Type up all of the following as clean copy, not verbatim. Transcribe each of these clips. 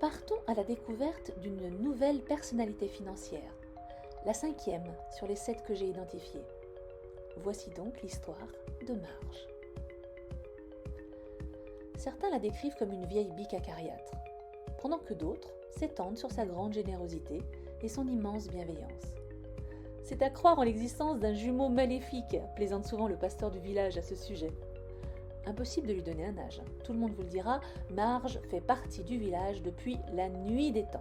Partons à la découverte d'une nouvelle personnalité financière, la 5e sur les 7 que j'ai identifiées. Voici donc l'histoire de Marge. Certains la décrivent comme une vieille bique acariâtre, pendant que d'autres s'étendent sur sa grande générosité et son immense bienveillance. C'est à croire en l'existence d'un jumeau maléfique, plaisante souvent le pasteur du village à ce sujet. Impossible de lui donner un âge, tout le monde vous le dira, Marge fait partie du village depuis la nuit des temps.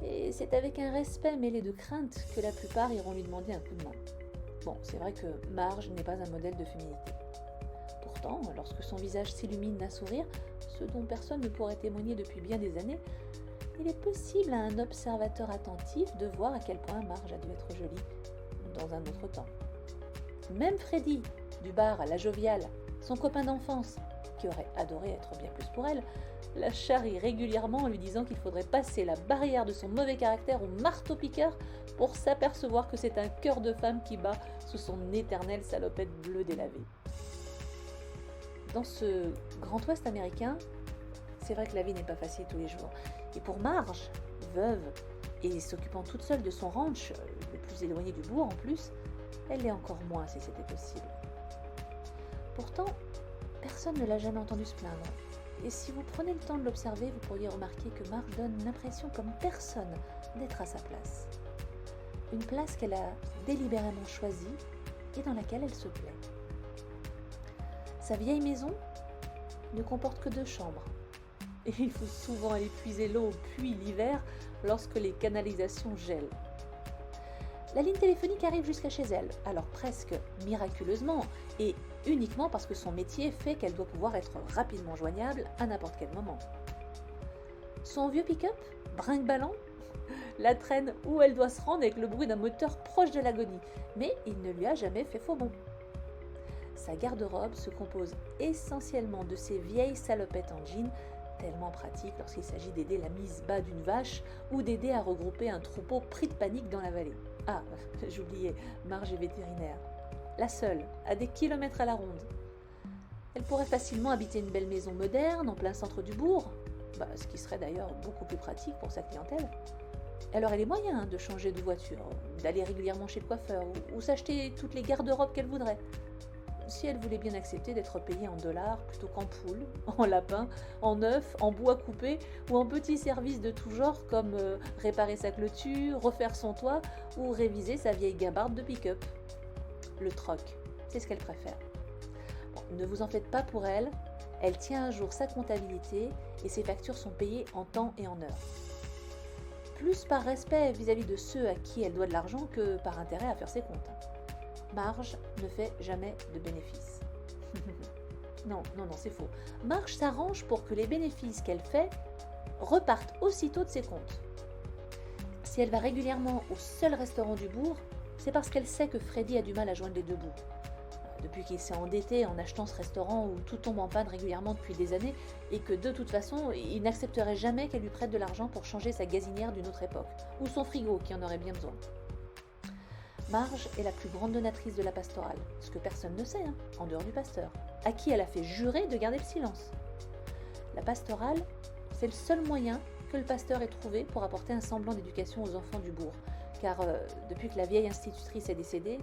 Et c'est avec un respect mêlé de crainte que la plupart iront lui demander un coup de main. Bon, c'est vrai que Marge n'est pas un modèle de féminité. Pourtant, lorsque son visage s'illumine d'un sourire, ce dont personne ne pourrait témoigner depuis bien des années, il est possible à un observateur attentif de voir à quel point Marge a dû être jolie dans un autre temps. Même Freddy, du bar La Joviale, son copain d'enfance, qui aurait adoré être bien plus pour elle, la charrie régulièrement en lui disant qu'il faudrait passer la barrière de son mauvais caractère au marteau-piqueur pour s'apercevoir que c'est un cœur de femme qui bat sous son éternelle salopette bleue délavée. Dans ce Grand Ouest américain, c'est vrai que la vie n'est pas facile tous les jours. Et pour Marge, veuve et s'occupant toute seule de son ranch, le plus éloigné du bourg en plus, elle l'est encore moins si c'était possible. Pourtant, personne ne l'a jamais entendu se plaindre. Et si vous prenez le temps de l'observer, vous pourriez remarquer que Marge donne l'impression comme personne d'être à sa place. Une place qu'elle a délibérément choisie et dans laquelle elle se plaît. Sa vieille maison ne comporte que 2 chambres. Et il faut souvent aller puiser l'eau au puits l'hiver lorsque les canalisations gèlent. La ligne téléphonique arrive jusqu'à chez elle, alors presque miraculeusement, et uniquement parce que son métier fait qu'elle doit pouvoir être rapidement joignable à n'importe quel moment. Son vieux pick-up, brinque-ballant, la traîne où elle doit se rendre avec le bruit d'un moteur proche de l'agonie, mais il ne lui a jamais fait faux bond. Sa garde-robe se compose essentiellement de ses vieilles salopettes en jean, tellement pratique lorsqu'il s'agit d'aider la mise bas d'une vache ou d'aider à regrouper un troupeau pris de panique dans la vallée. Ah, j'oubliais, Marge est vétérinaire. La seule, à des kilomètres à la ronde. Elle pourrait facilement habiter une belle maison moderne en plein centre du bourg, ce qui serait d'ailleurs beaucoup plus pratique pour sa clientèle. Elle aurait les moyens de changer de voiture, d'aller régulièrement chez le coiffeur ou s'acheter toutes les garde-robes qu'elle voudrait. Si elle voulait bien accepter d'être payée en dollars plutôt qu'en poules, en lapins, en œufs, en bois coupé ou en petits services de tout genre comme réparer sa clôture, refaire son toit ou réviser sa vieille gabarde de pick-up. Le troc, c'est ce qu'elle préfère. Bon, ne vous en faites pas pour elle, elle tient à jour sa comptabilité et ses factures sont payées en temps et en heure. Plus par respect vis-à-vis de ceux à qui elle doit de l'argent que par intérêt à faire ses comptes. Marge ne fait jamais de bénéfices. Non, c'est faux. Marge s'arrange pour que les bénéfices qu'elle fait repartent aussitôt de ses comptes. Si elle va régulièrement au seul restaurant du bourg, c'est parce qu'elle sait que Freddy a du mal à joindre les 2 bouts. Depuis qu'il s'est endetté en achetant ce restaurant où tout tombe en panne régulièrement depuis des années et que de toute façon, il n'accepterait jamais qu'elle lui prête de l'argent pour changer sa gazinière d'une autre époque ou son frigo qui en aurait bien besoin. Marge est la plus grande donatrice de la pastorale, ce que personne ne sait, en dehors du pasteur, à qui elle a fait jurer de garder le silence. La pastorale, c'est le seul moyen que le pasteur ait trouvé pour apporter un semblant d'éducation aux enfants du bourg, car depuis que la vieille institutrice est décédée,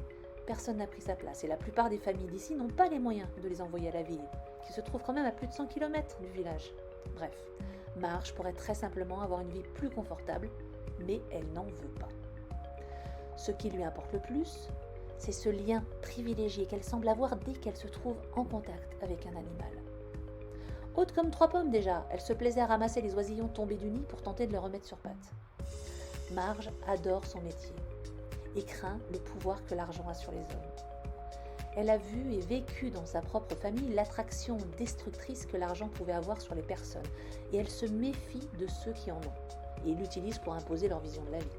personne n'a pris sa place, et la plupart des familles d'ici n'ont pas les moyens de les envoyer à la ville, qui se trouve quand même à plus de 100 km du village. Bref, Marge pourrait très simplement avoir une vie plus confortable, mais elle n'en veut pas. Ce qui lui importe le plus, c'est ce lien privilégié qu'elle semble avoir dès qu'elle se trouve en contact avec un animal. Haute comme 3 pommes déjà, elle se plaisait à ramasser les oisillons tombés du nid pour tenter de les remettre sur pattes. Marge adore son métier et craint le pouvoir que l'argent a sur les hommes. Elle a vu et vécu dans sa propre famille l'attraction destructrice que l'argent pouvait avoir sur les personnes et elle se méfie de ceux qui en ont et l'utilise pour imposer leur vision de la vie.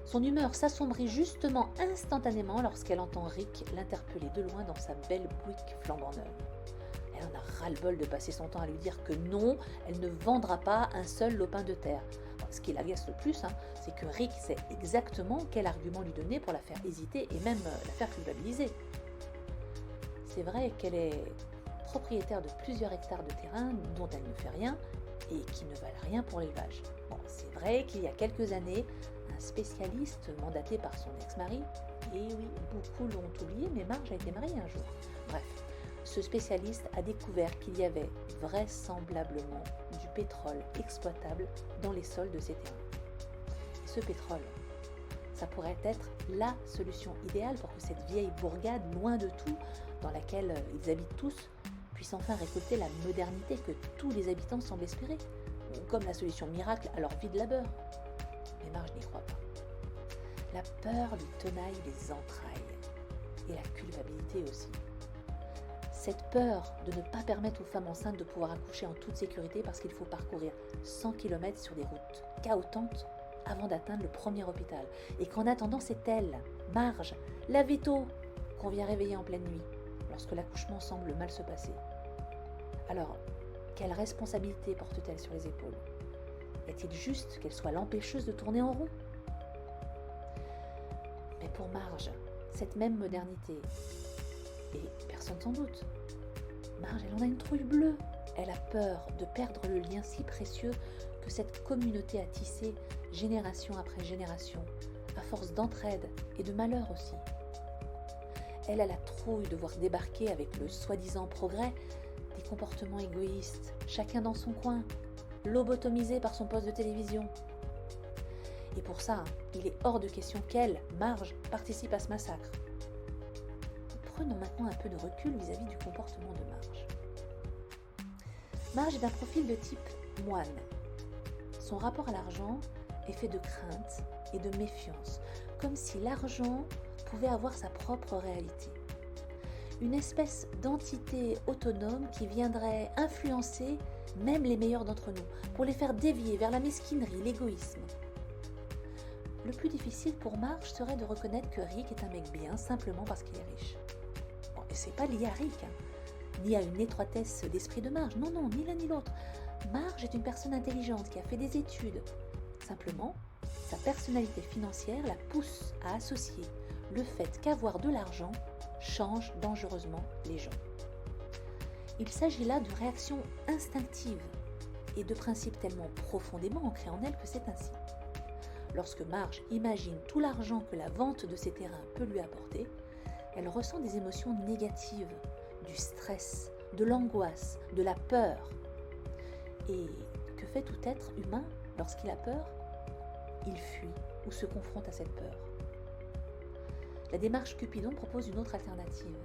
Son humeur s'assombrit justement instantanément lorsqu'elle entend Rick l'interpeller de loin dans sa belle Buick flambant neuve. Elle en a ras-le-bol de passer son temps à lui dire que non, elle ne vendra pas un seul lopin de terre. Ce qui l'agace le plus, c'est que Rick sait exactement quel argument lui donner pour la faire hésiter et même la faire culpabiliser. C'est vrai qu'elle est propriétaire de plusieurs hectares de terrain dont elle ne fait rien et qui ne valent rien pour l'élevage. Bon, c'est vrai qu'il y a quelques années, un spécialiste mandaté par son ex-mari, et oui, beaucoup l'ont oublié, mais Marge a été mariée un jour. Bref, ce spécialiste a découvert qu'il y avait vraisemblablement du pétrole exploitable dans les sols de ces terrains. Et ce pétrole, ça pourrait être la solution idéale pour que cette vieille bourgade, loin de tout, dans laquelle ils habitent tous, puisse enfin récolter la modernité que tous les habitants semblent espérer, comme la solution miracle à leur vie de labeur. Mais Marge n'y croit pas. La peur lui tenaille les entrailles, et la culpabilité aussi. Cette peur de ne pas permettre aux femmes enceintes de pouvoir accoucher en toute sécurité parce qu'il faut parcourir 100 km sur des routes cahotantes avant d'atteindre le premier hôpital. Et qu'en attendant, c'est elle, Marge, la Vito, qu'on vient réveiller en pleine nuit, lorsque l'accouchement semble mal se passer. Alors, quelle responsabilité porte-t-elle sur les épaules? Est-il juste qu'elle soit l'empêcheuse de tourner en rond? Mais pour Marge, cette même modernité, et personne s'en doute, Marge, elle en a une trouille bleue. Elle a peur de perdre le lien si précieux que cette communauté a tissé génération après génération, à force d'entraide et de malheur aussi. Elle a la trouille de voir débarquer avec le soi-disant progrès des comportements égoïstes, chacun dans son coin, lobotomisé par son poste de télévision. Et pour ça, il est hors de question qu'elle, Marge, participe à ce massacre. Prenons maintenant un peu de recul vis-à-vis du comportement de Marge. Marge est d'un profil de type moine. Son rapport à l'argent est fait de crainte et de méfiance, comme si l'argent pouvait avoir sa propre réalité. Une espèce d'entité autonome qui viendrait influencer même les meilleurs d'entre nous, pour les faire dévier vers la mesquinerie, l'égoïsme. Le plus difficile pour Marge serait de reconnaître que Rick est un mec bien simplement parce qu'il est riche. Bon, et c'est pas lié à Rick, ni à une étroitesse d'esprit de Marge, non, ni l'un ni l'autre. Marge est une personne intelligente qui a fait des études. Simplement, sa personnalité financière la pousse à associer le fait qu'avoir de l'argent change dangereusement les gens. Il s'agit là de réactions instinctives et de principes tellement profondément ancrés en elle que c'est ainsi. Lorsque Marge imagine tout l'argent que la vente de ses terrains peut lui apporter, elle ressent des émotions négatives, du stress, de l'angoisse, de la peur. Et que fait tout être humain lorsqu'il a peur? Il fuit ou se confronte à cette peur. La démarche Cupidon propose une autre alternative.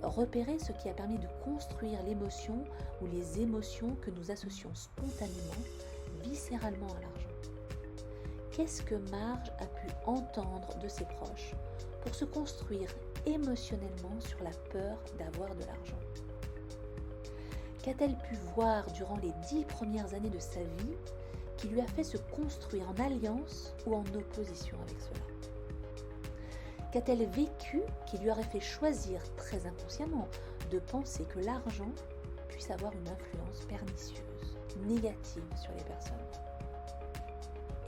Repérer ce qui a permis de construire l'émotion ou les émotions que nous associons spontanément, viscéralement à l'argent. Qu'est-ce que Marge a pu entendre de ses proches pour se construire émotionnellement sur la peur d'avoir de l'argent? Qu'a-t-elle pu voir durant les 10 premières années de sa vie qui lui a fait se construire en alliance ou en opposition avec cela? Qu'a-t-elle vécu qui lui aurait fait choisir très inconsciemment de penser que l'argent puisse avoir une influence pernicieuse, négative sur les personnes?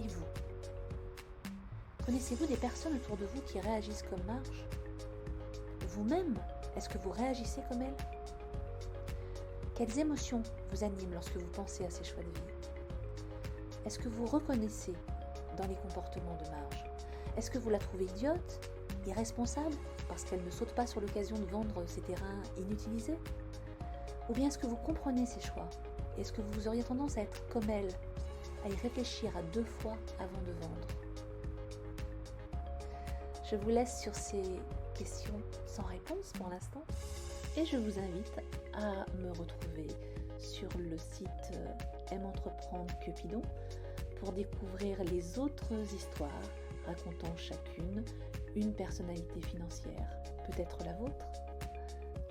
Et vous? Connaissez-vous des personnes autour de vous qui réagissent comme Marge? Vous-même, est-ce que vous réagissez comme elle? Quelles émotions vous animent lorsque vous pensez à ces choix de vie? Est-ce que vous reconnaissez dans les comportements de Marge? Est-ce que vous la trouvez idiote, irresponsable, parce qu'elle ne saute pas sur l'occasion de vendre ses terrains inutilisés? Ou bien est-ce que vous comprenez ses choix? Et est-ce que vous auriez tendance à être comme elle, à y réfléchir à 2 fois avant de vendre? Je vous laisse sur ces questions sans réponse pour l'instant et je vous invite à me retrouver sur le site Aime Entreprendre Cupidon pour découvrir les autres histoires racontant chacune une personnalité financière, peut-être la vôtre.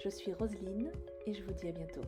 Je suis Roselyne et je vous dis à bientôt.